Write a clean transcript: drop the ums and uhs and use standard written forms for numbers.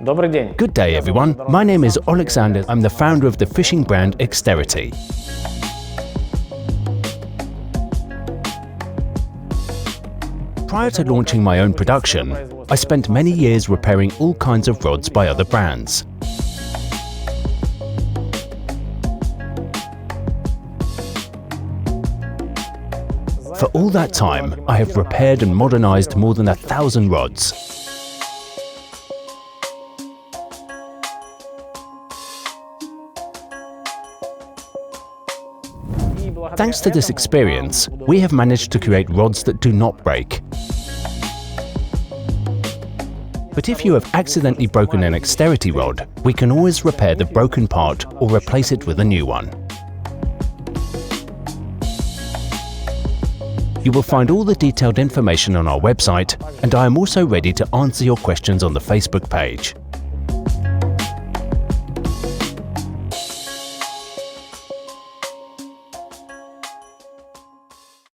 Good day everyone, my name is Alexander, I'm the founder of the fishing brand Exterity. Prior to launching my own production, I spent many years repairing all kinds of rods by other brands. For all that time, I have repaired and modernized more than 1,000 rods. Thanks to this experience, we have managed to create rods that do not break. But if you have accidentally broken an Exterity rod, we can always repair the broken part or replace it with a new one. You will find all the detailed information on our website, and I am also ready to answer your questions on the Facebook page.